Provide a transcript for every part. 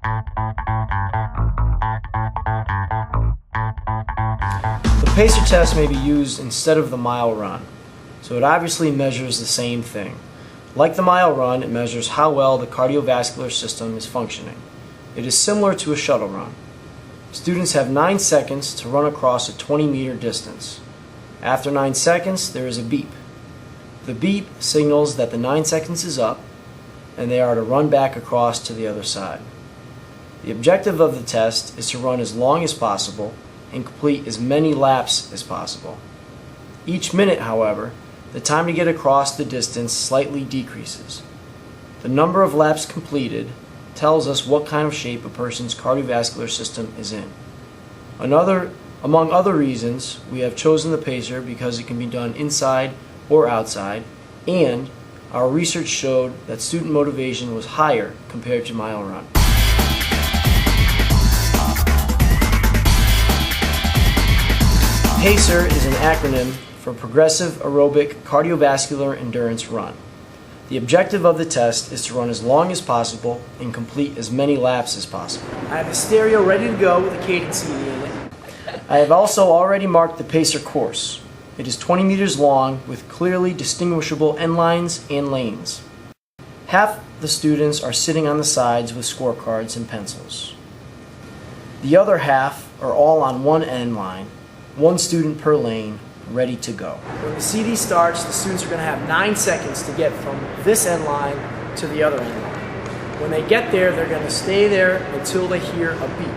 The pacer test may be used instead of the mile run, so it obviously measures the same thing. Like the mile run, it measures how well the cardiovascular system is functioning. It is similar to a shuttle run. Students have 9 seconds to run across a 20-meter distance. After 9 seconds, there is a beep. The beep signals that the 9 seconds is up and they are to run back across to the other side. The objective of the test is to run as long as possible and complete as many laps as possible. Each minute, however, the time to get across the distance slightly decreases. The number of laps completed tells us what kind of shape a person's cardiovascular system is in. Among other reasons, we have chosen the pacer because it can be done inside or outside, and our research showed that student motivation was higher compared to mile run. PACER is an acronym for Progressive Aerobic Cardiovascular Endurance Run. The objective of the test is to run as long as possible and complete as many laps as possible. I have the stereo ready to go with a cadence CD in it. I have also already marked the PACER course. It is 20 meters long with clearly distinguishable end lines and lanes. Half the students are sitting on the sides with scorecards and pencils. The other half are all on one end line, one student per lane, ready to go. When the CD starts, the students are going to have 9 seconds to get from this end line to the other end line. When they get there, they're going to stay there until they hear a beep.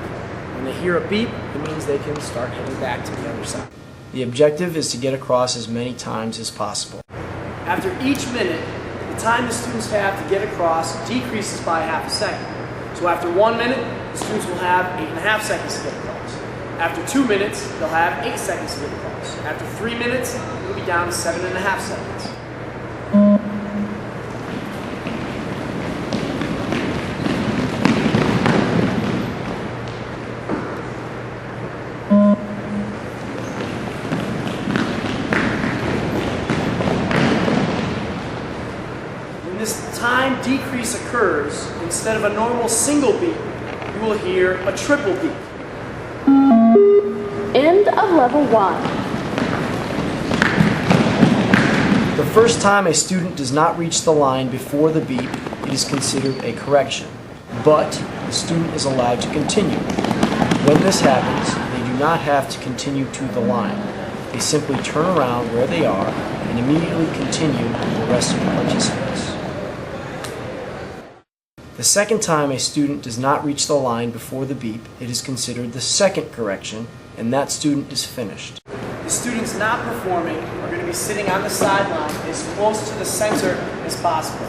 When they hear a beep, it means they can start heading back to the other side. The objective is to get across as many times as possible. After each minute, the time the students have to get across decreases by half a second. So after 1 minute, the students will have 8.5 seconds to get across. After 2 minutes, they'll have 8 seconds to get across. After 3 minutes, it'll be down to 7.5 seconds. When this time decrease occurs, instead of a normal single beep, you will hear a triple beep. End of level 1. The first time a student does not reach the line before the beep, it is considered a correction, but the student is allowed to continue. When this happens, they do not have to continue to the line. They simply turn around where they are and immediately continue with the rest of the participants. The second time a student does not reach the line before the beep, it is considered the second correction, and that student is finished. The students not performing are going to be sitting on the sideline as close to the center as possible.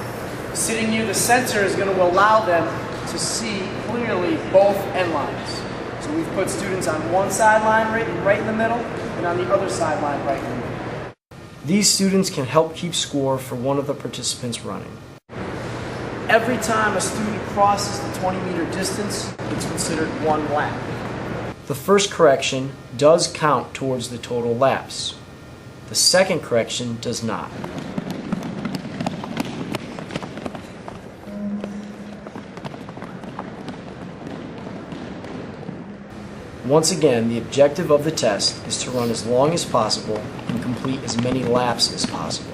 Sitting near the center is going to allow them to see clearly both end lines. So we've put students on one sideline right in the middle, and on the other sideline right in the middle. These students can help keep score for one of the participants running. Every time a student crosses the 20-meter distance, it's considered one lap. The first correction does count towards the total laps. The second correction does not. Once again, the objective of the test is to run as long as possible and complete as many laps as possible.